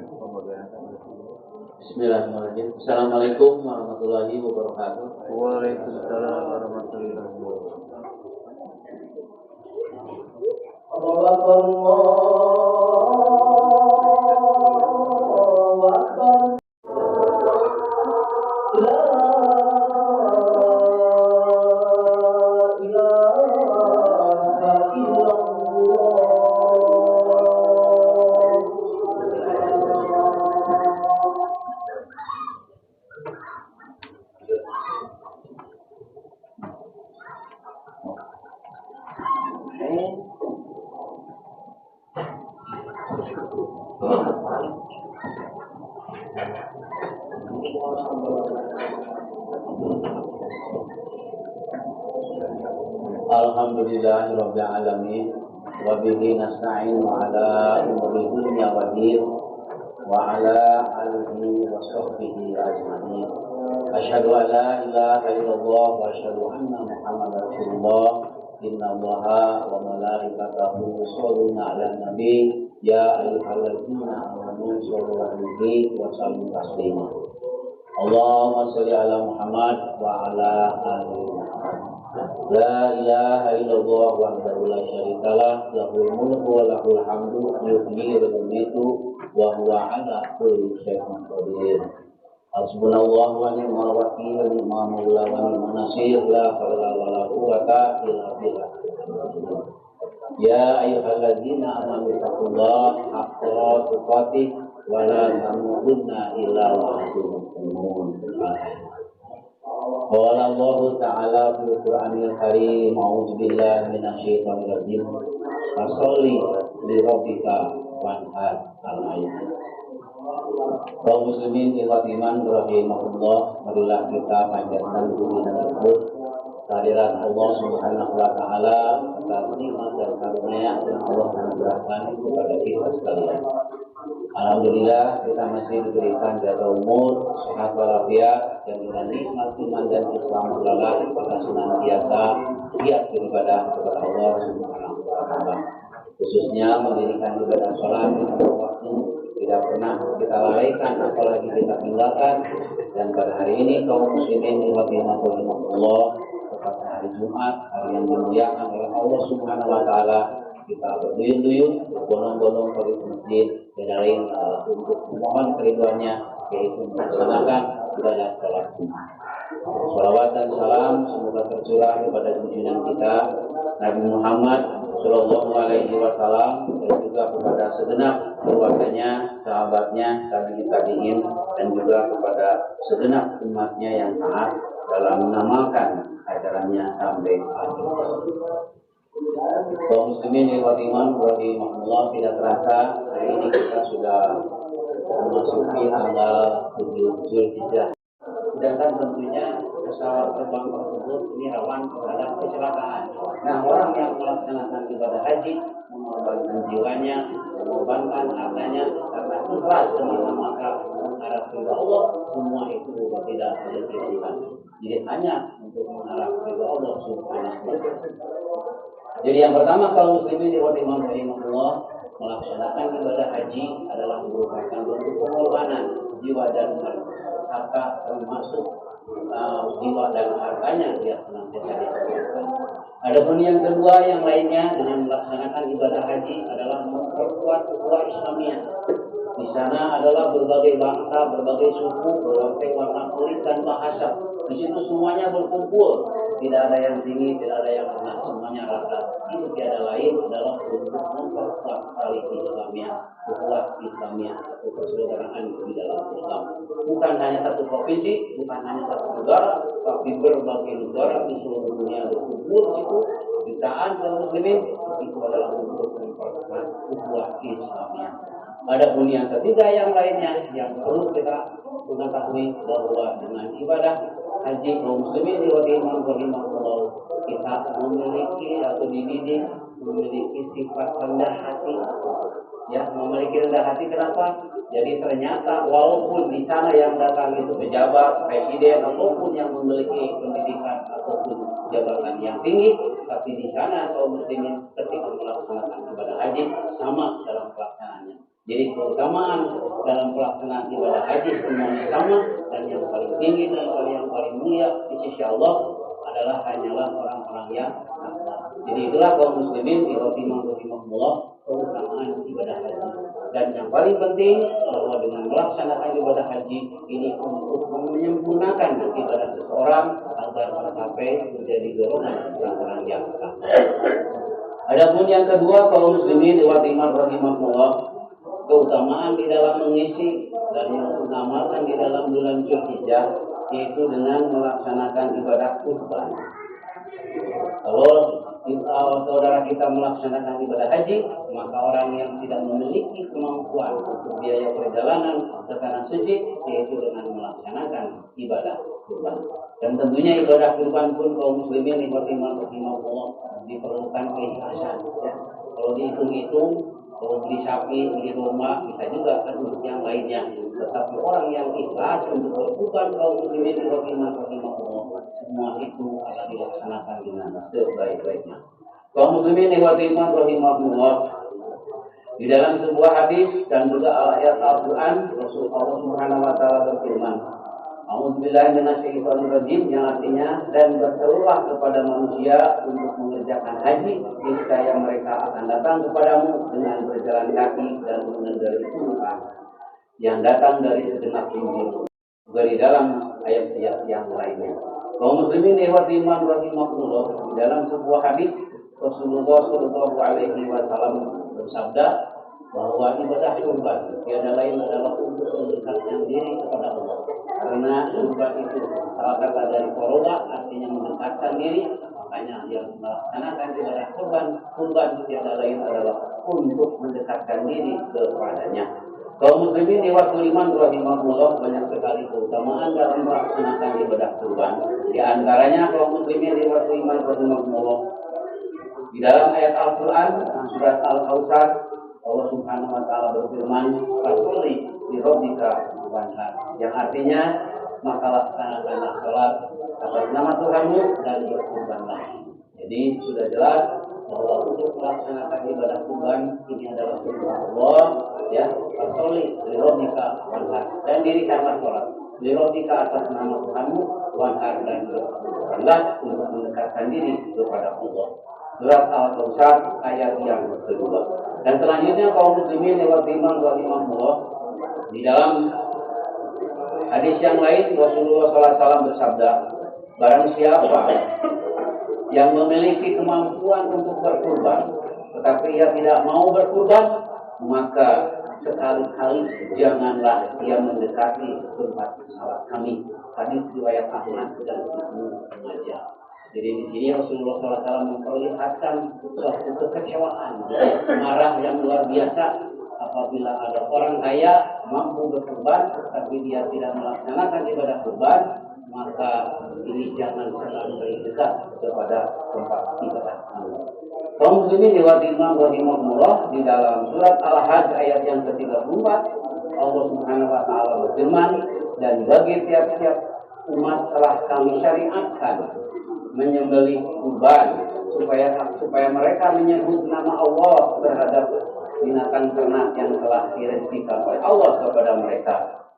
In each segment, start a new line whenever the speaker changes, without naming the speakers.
Bismillahirrahmanirrahim. Assalamualaikum warahmatullahi wabarakatuh.
Waalaikumsalam warahmatullahi wabarakatuh.
Alhamdulillahirabbil alamin wa bihi nasta'inu ala umuri dunya wa din wa ala alihi wa sahbihi ajma'in. Asyhadu an la ilaha illallah wa asyhadu anna Muhammadar Rasulullah. Innallaha wa malaikatahu yusholluna 'alan nabi ya ayyuhalladzina amanu shollu 'alaihi wa sallimu taslima. Allahumma shalli ala Muhammad wa ala ali Muhammad. La ilaha illallah wahdahu la syarikalah, lahul mulku wa lahul hamdu, yuhyi wa yumiitu wa huwa ala kulli syai'in qadir. Hasbunallahu wa ni'mal wakeel, ni'mal maula wa ni'man nasir, la haula wa la quwwata illa billah. Ya ayyuhalladzina amanu taqullaha haqqa tuqatih wa la tamutunna illa wa antum muslimun. Qala Allah Ta'ala fil Qur'anil Karim, a'udzu billahi minasyaitonir rajim. Fasholli li rabbika wanhar. Al-ayat. Kaum muslimin ikhwat iman rahimahullah, marilah kita panjatkan puji dan syukur kehadirat Allah Subhanahu wa taala atas nikmat dan karunia yang Allah anugerahkan kepada kita sekalian. Alhamdulillah kita masih diberikan jaga umur, sehat walafiat, dan dengan nikmat iman dan Islam adalah kita senantiasa giat beribadah kepada Allah Subhanahu wa taala. Khususnya mendirikan ibadah salat di waktu tidak pernah kita lalaikan, apalagi kita tinggalkan. Dan pada hari ini kaum muslimin rahimahullah, tepatnya hari Jumat, hari yang dimuliakan oleh Allah Subhanahu wa taala, kita berduyun-duyun, berbondong-bondong pergi ke masjid untuk memohon keriduannya, yaitu melaksanakan ibadah salat Jumat. Salawat dan salam semoga tercurah kepada junjungan kita Nabi Muhammad Sallallahu Alaihi Wasallam, dan juga kepada segenap keluarganya, sahabatnya, tabi'in, dan juga kepada segenap umatnya yang taat dalam mengamalkan ajarannya sampai akhir. Kaum muslimin wa iman rahimahullah, tidak terasa hari ini kita sudah memasuki tanggal 7 Zulhijjah. Sedangkan tentunya pesawat terbang tersebut ini rawan terhadap kecelakaan. Nah, orang yang melaksanakan ibadah haji mengorbankan jiwanya, mengorbankan hartanya karena ikhlas semata-mata mengharap ridha Allah, semua itu tidak sia-sia. Jadi hanya untuk mengharap ridha Allah Subhanahu wa taala. Jadi yang pertama, kaum muslimin rahimahullah, melaksanakan ibadah haji adalah merupakan bentuk pengorbanan jiwa dan harta, termasuk jiwa dan hartanya dia senantiasa dikorbankan. Adapun yang kedua, yang lainnya dengan melaksanakan ibadah haji adalah memperkuat ukhuwah Islamiyah. Di sana adalah berbagai bangsa, berbagai suku, berbagai warna kulit dan bahasa. Di situ semuanya berkumpul, tidak ada yang tinggi, tidak ada yang rendah, semuanya rata. Itu tiada lain adalah untuk memperkuat tali Islamiyah, ukhuwah Islamiyah, atau persaudaraan di dalam Islam. Bukan hanya satu provinsi, bukan hanya satu negara, tapi berbagai negara di seluruh dunia berkumpul di situ. Jutaan kaum muslimin, itu adalah untuk memperkuat ukhuwah Islamiyah. Adapun yang ketiga, yang lainnya yang perlu kita mengetahui bahwa dengan ibadah haji kaum muslimin rahimahullah, kita memiliki atau dididik memiliki sifat rendah hati. Ya, memiliki rendah hati kenapa? Jadi ternyata walaupun di sana yang datang itu pejabat, presiden, ataupun yang memiliki pendidikan ataupun jabatan yang tinggi, tapi di sana kaum muslimin ketika melaksanakan ibadah haji sama dalam pelaksanaannya. Jadi keutamaan dalam pelaksanaan ibadah haji semuanya sama, dan yang paling tinggi dan yang paling mulia di sisi Allah adalah hanyalah orang-orang yang takwa. Jadi itulah kaum muslimin rahimahumullah keutamaan ibadah haji. Dan yang paling penting bahwa dengan melaksanakan ibadah haji ini untuk menyempurnakan ibadah seseorang agar mencapai menjadi golongan orang-orang yang takwa. Adapun yang kedua kaum muslimin rahimahumullah, keutamaan di dalam mengisi dan yang mengamalkan di dalam bulan Dzulhijjah, yaitu dengan melaksanakan ibadah kurban. Kalau saudara kita melaksanakan ibadah haji, maka orang yang tidak memiliki kemampuan untuk biaya perjalanan ke tanah suci, yaitu dengan melaksanakan ibadah kurban. Dan tentunya ibadah kurban pun kaum muslimin rahimahumullah diperlukan keikhlasan. Ya. Kalau dihitung-hitung, kalau beli sapi, beli rumah, bisa juga kan untuk yang lainnya. Tetapi orang yang ikhlas untuk berkurban kaum muslimin rahimahumullah, semua itu akan dilaksanakan dengan sebaik-baiknya. Kaum muslimin rahimahumullah, di dalam sebuah hadis dan juga ayat Al-Quran, Rasulullah Subhanahu wa taala berfirman, A'udzubillahi minasyaitonir rajim, yang artinya, dan berserulah kepada manusia untuk mengerjakan haji niscaya mereka akan datang kepadamu dengan berjalan kaki dan mengendarai unta yang datang dari segenap bumi. Dari dalam ayat-ayat yang lainnya. Kaum muslimin rahimahumullah, di dalam sebuah hadis Rasulullah Shallallahu Alaihi Wasallam bersabda bahwa ibadah kurban tiada lain adalah untuk mendekatkan diri kepada Allah. Karena kurban itu salah kata dari qoroba, artinya mendekatkan diri, makanya yang melaksanakan ibadah kurban tiada lain adalah untuk mendekatkan diri kepadanya. Kaum muslimin rahimahumullah, banyak sekali keutamaan dalam melaksanakan ibadah kurban. Di antaranya kaum muslimin rahimahumullah, di dalam ayat Al-Quran surat Al-Kautsar, Allah Subhanahu wa taala berfirman, "Fasholli li rabbika wanhar," yang artinya, maka laksanakanlah salat atas nama Tuhanmu dan berkurbanlah. Jadi sudah jelas bahwa untuk melaksanakan ibadah kurban ini adalah perintah Allah, ya. Fasholli li rabbika wanhar, dan dirikanlah salat li rabbika atas nama Tuhanmu, wanhar, dan berkurbanlah untuk mendekatkan diri kepada Allah. Surat Al-Kautsar ayat yang kedua. Dan selanjutnya kaum muslimin rahimahumullah, di dalam hadis yang lain Rasulullah SAW bersabda, barang siapa yang memiliki kemampuan untuk berkurban tetapi ia tidak mau berkurban, maka sekali-kali janganlah ia mendekati tempat salat kami. Hadis riwayat Ahmad dan Ibnu Majah. Jadi di sini Rasulullah SAW memperlihatkan suatu kekecewaan, marah yang luar biasa apabila ada orang kaya mampu berkurban tapi dia tidak melaksanakan ibadah kurban, maka ini jangan sekali-kali dekat kepada tempat ibadah Allah. Kaum muslimin rahimahumullah, di dalam surat Al-Hajj ayat yang ke-34, Allah Subhanahu wa taala berfirman, dan bagi tiap-tiap umat telah kami syariatkan menyembelih kurban supaya mereka menyebut nama Allah terhadap binatang ternak yang telah direzekikan oleh Allah kepada mereka.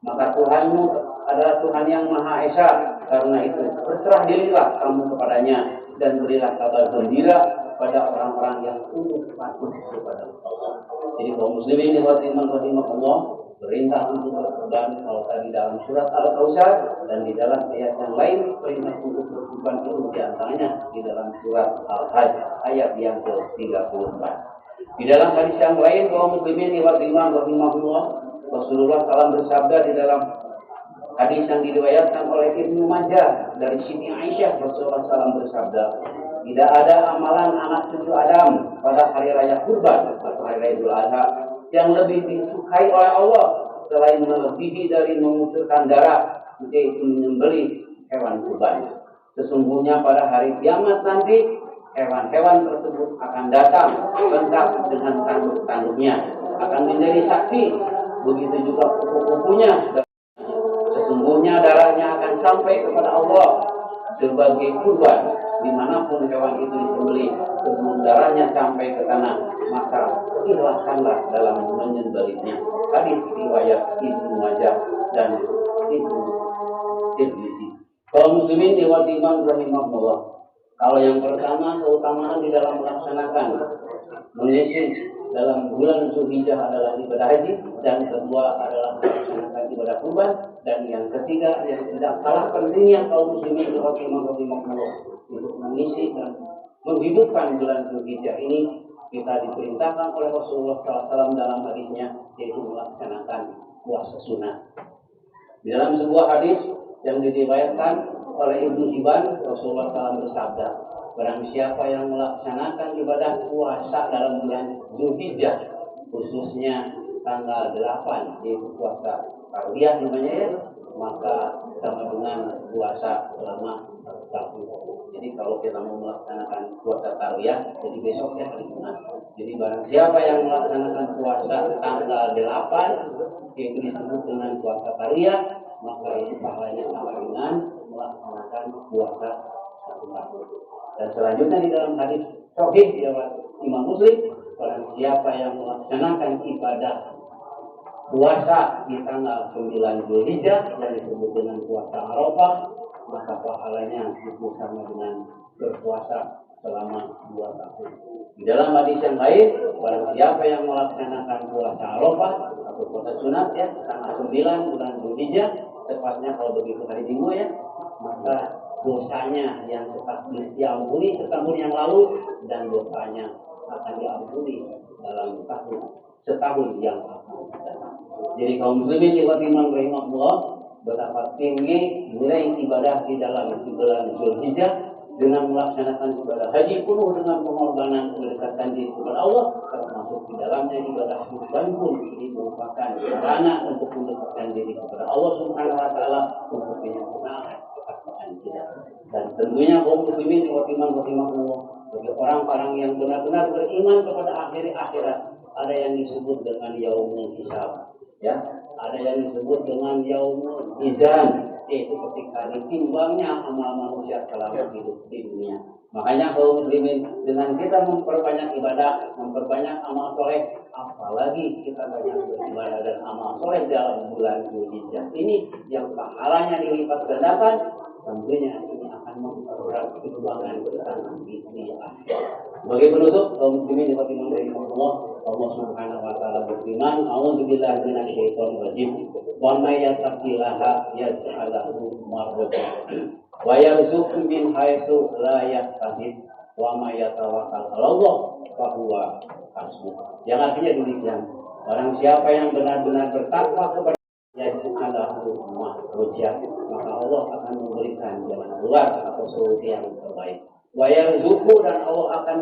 Maka Tuhanmu adalah Tuhan yang Maha Esa. Karena itu berserah dirilah kamu kepadanya dan berilah kabar gembira pada orang-orang yang tunduk patuh kepada Allah. Jadi kaum muslimin rahimahumullah, perintah untuk berkurban kalau tadi dalam surat Al-Kautsar, dan di dalam ayat yang lain perintah untuk berkurban itu diantaranya di dalam surat Al-Hajj ayat yang ke-34. Di dalam hadis yang lain kaum muslimin rahimahumullah, Rasulullah SAW bersabda di dalam hadis yang diriwayatkan oleh Ibnu Majah dari Siti Aisyah, Rasulullah SAW bersabda, tidak ada amalan anak cucu Adam pada hari raya kurban atau hari raya Idul Adha yang lebih disukai oleh Allah selain melebihi dari mengucurkan darah, yaitu menyembelih hewan kurban. Sesungguhnya pada hari kiamat nanti hewan-hewan tersebut akan datang lengkap dengan tanduk-tanduknya, akan menjadi saksi, begitu juga kuku-kukunya. Sesungguhnya darahnya akan sampai kepada Allah sebagai kurban dimanapun hewan itu disembelih sebelum darahnya sampai ke tanah, maka ikhlaskanlah dalam menyembelihnya. Hadis riwayat Ibnu Majah dan Ibnu Tirmizi. Kaum muslimin diwati iman rahimahullah. Kalau yang pertama, keutamaan di dalam melaksanakan menyisir dalam bulan Zulhijjah adalah ibadah haji, dan kedua adalah melaksanakan ibadah kurban, dan yang ketiga yang tidak kalah pentingnya kaum muslimin diwati iman rahimahullah untuk mengisi dan menghidupkan bulan Zulhijjah ini, kita diperintahkan oleh Rasulullah SAW dalam hadisnya, yaitu melaksanakan puasa sunnah. Di dalam sebuah hadis yang diriwayatkan oleh Ibnu Hibban, Rasulullah SAW bersabda, barang siapa yang melaksanakan ibadah puasa dalam bulan Zulhijjah, khususnya tanggal 8, yaitu puasa Tarwiyah namanya ya, maka sama dengan puasa selama 1 tahun. Jadi kalau kita mau melaksanakan puasa Tarwiyah, jadi besok ya hari Jumat. Jadi barang siapa yang melaksanakan puasa tanggal 8, yaitu disebut dengan puasa Tarwiyah, maka itu pahalanya sama dengan melaksanakan puasa 1 tahun. Dan selanjutnya di dalam hadis sahih riwayat Imam Muslim, barang siapa yang melaksanakan ibadah puasa di tanggal 9 Zulhijjah yang disebut dengan puasa Arafah, maka pahalanya itu sama dengan berpuasa selama 2 tahun. Di dalam hadis yang lain, barang siapa yang melaksanakan puasa Arafah atau puasa sunat ya, tanggal 9 bulan Zulhijjah, tepatnya kalau begitu hari Minggu ya, maka dosanya yang diampuni setahun yang lalu, dan dosanya akan diampuni dalam setahun yang akan datang. Jadi kaum muslimin yang beriman rahimahullah, betapa tinggi nilai ibadah di dalam bulan Zulhijjah dengan melaksanakan ibadah haji penuh dengan pengorbanan mendekatkan diri kepada Allah, termasuk di dalamnya ibadah kurban pun ini merupakan sarana untuk mendekatkan diri kepada Allah Subhanahu wa taala untuk menyempurnakan ketakwaan kita. Dan tentunya kaum muslimin yang beriman rahimahullah, bagi orang-orang yang benar-benar beriman kepada akhirat, ada yang disebut dengan yaumul hisab, ya, ada yang disebut dengan yaumul mizan, yaitu ketika ditimbangnya amal manusia selama hidup di dunia. Makanya kaum muslimin, dengan kita memperbanyak ibadah, memperbanyak amal soleh, apalagi kita banyak beribadah dan amal soleh dalam bulan Zulhijjah ini yang pahalanya dilipat gandakan, tentunya ini akan mempererat kehidupan kita nanti di akhirat. Sebagai penutup, kaum muslimin yang beriman rahimahullah, Allah Subhanahu wa taala berfirman, "A'udzubillahi minasyaitonir rajim. Wa may yattaqillaha yaj'al lahu makhraja wa yarzuqhu min haitsu la yahtasib wa may yatawakkal 'ala Allah fa huwa hasbuh." Yang artinya demikian, barang siapa yang benar-benar bertakwa kepada yaj'al lahu makhraja, maka Allah akan memberikan jalan keluar atau solusi yang terbaik. Wa yarzuqhu, dan Allah akan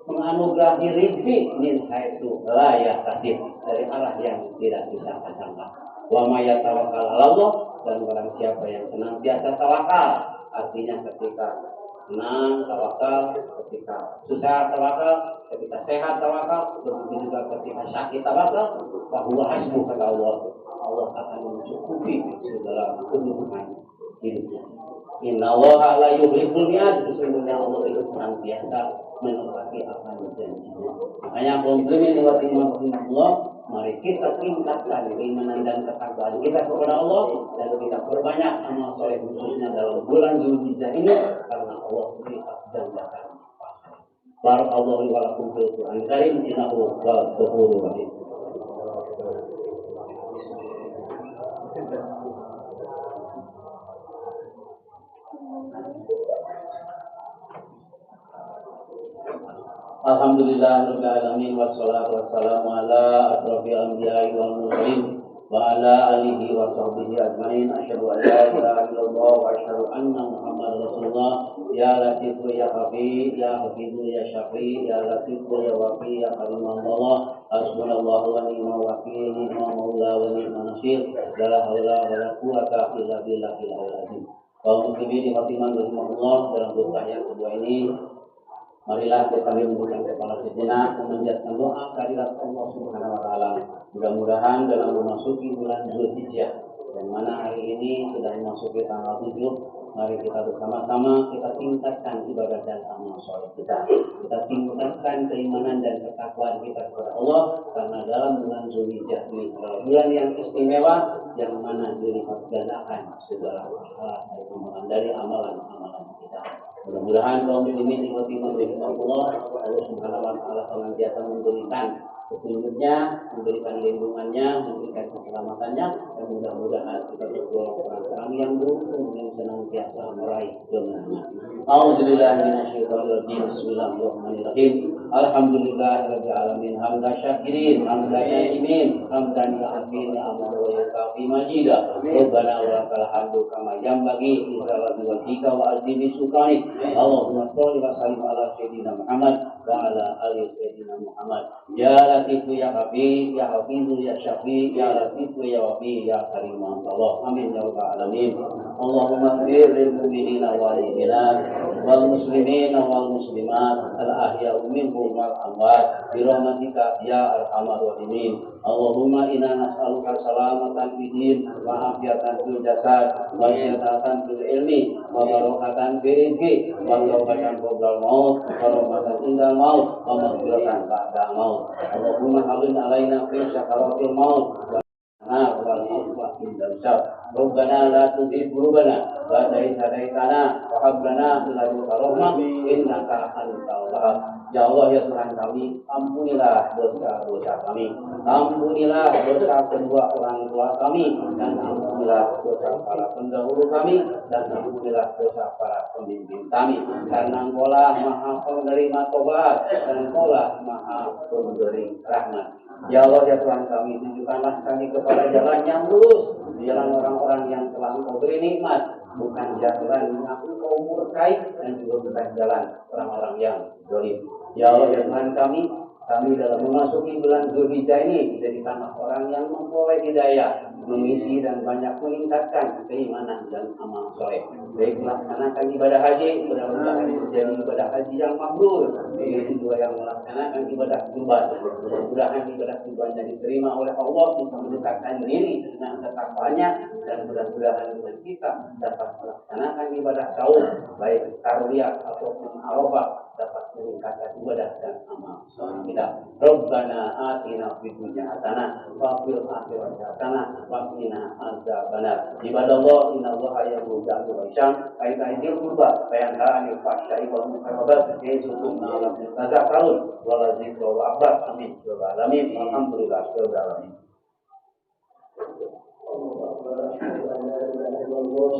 menganugerahi rezeki min haitsu la yahtasib, dari arah yang tidak disangka-sangka. Wa may yatawakkal 'ala Allah, dan barang siapa yang senantiasa tawakal, artinya ketika senang tawakal, ketika susah tawakal, ketika sehat tawakal, begitu juga ketika sakit tawakal, bahwa hasbuh kata Allah, Allah akan mencukupi segala kebutuhan hidupnya. Innallaha la yukhliful mi'ad, sesungguhnya Allah itu senantiasa menepati apa yang berjanjinya. Makanya kaum muslimin yang rahimahullah, mari kita tingkatkan keimanan dan ketakwaan kita kepada Allah, dan kita perbanyak amal soleh khususnya dalam bulan Zulhijjah ini, karena Allah melihat janjakan pahala. Barakallahu wa lakum fil Qur'anil Karim, innahu huwal ghafurur rahim. Alhamdulillahirabbil alamin, wassalatu wassalamu ala asrofil anbiya'i wal mursalin wa ala alihi wa sahbihi ajmain. Asyhadu an la ilaha illallah wa asyhadu anna Muhammadar Rasulullah. Ya Latifu ya Hafiz, ya Hafizu ya Syafi, ya Latifu ya Wafi, ya Karimallah. Hasbunallahu wa ni'mal wakil, ni'mal maula wa ni'man nasir. La haula wa la quwwata illa billahil azim. Kaum muslimin yang rahimahullah, dalam doa yang kedua ini, marilah kita menundukkan kepala sejenak, memanjatkan doa kehadirat Allah Subhanahu wa taala. Mudah-mudahan dalam memasuki bulan Zulhijjah, yang mana hari ini sudah memasuki tanggal 7, Mari kita bersama-sama kita tingkatkan ibadah dan amal soleh kita. Kita tingkatkan keimanan dan ketakwaan kita kepada Allah, karena dalam bulan Zulhijjah ini adalah bulan yang istimewa, yang mana dilipat gandakan segala pahala dari amalan-amalan kita. Mudah-mudahan kaum muslimin dimudahkan Allah Subhanahu wa taala senantiasa memberikan petunjuknya, memberikan lindungannya, memberikan keselamatannya, dan mudah-mudahan kita tergolong orang-orang yang beruntung yang senantiasa meraih kemenangan. A'udzubillahi minasyaitonirrajim. Bismillahirrahmanirrahim. Alhamdulillahirabbil alamin. Hamdan syakirin, hamdan naimin, hamdan li'abdin ni'amah wa yakafi majida. Rabbana wa lakal hamdu kama yanbaghi li jalali wajhika wa azimi sultanik. Allahumma shalli wa sallim ala sayyidina Muhammad wa ala ali sayyidina Muhammad. Ya Latifu ya Habib, ya Hafizu ya Syafi, ya Latifu ya Wabi, ya Karim Allah. Amin ya rabbal alamin. Allahumma ighfir lil mu'minina wal mu'minat wal muslimina wal muslimat al ahya'u minhum wal amwat bi rahmatika ya arhamar rahimin. Allahumma inna nas'aluka salamatan fid din wa afiatan fil jasad wa sihatan fil ilmi wa barakatan fil rizqi wa tawbatan qabla maut wa rahmatan indal maut wa maghfiratan ba'da maut. Allahumma hawwin alaina fi sakaratil maut wa wal afwa indal syar. Rabbana la tuzigh qulubana ba'da idh hadaytana wa hab lana min ladunka rahmah innaka antal wahhab. Ya Allah ya Tuhan kami, ampunilah dosa-dosa kami, ampunilah dosa kedua orang tua kami, dan ampunilah dosa para pendahulu kami, dan ampunilah dosa para pemimpin kami. Karena Engkaulah Maha Penerima Tobat, dan Engkaulah Maha Pemberi Rahmat. Ya Allah ya Tuhan kami, tunjukkanlah kami kepada jalan yang lurus, jalan orang-orang yang telah Engkau beri nikmat, bukan jalan yang Engkau murkai, dan juga bukan jalan orang-orang yang zalim. Ya Allah ya Tuhan kami dalam memasuki bulan Zulhijjah ini dijadikanlah orang yang memperoleh hidayah, mengisi dan banyak meningkatkan keimanan dan amal soleh. Baik melaksanakan ibadah haji, mudah-mudahan menjadi ibadah haji yang mabrur. Begitu juga yang melaksanakan ibadah kurban, mudah-mudahan ibadah kurbannya diterima oleh Allah, bisa mendekatkan diri dengan ketakwaannya, dan mudah-mudahan dengan kita dapat melaksanakan ibadah saum, baik tarwiyah ataupun arafah, dapat meningkatkan ibadah dan amal soleh kita. Rabbana atina fid dunya hasanah wa fil akhirati hasanah wa qina adzabannar. Ibadallah innallaha ya'muru bil 'adli wal ihsan wa ita'i dzil qurba wa yanha 'anil fahsya'i wal munkari wal baghi ya'idzukum la'allakum tadhakkarun. Wa la dzikru akbar. Amin ya rabbal alamin. Alhamdulillah rabbil alamin. Allah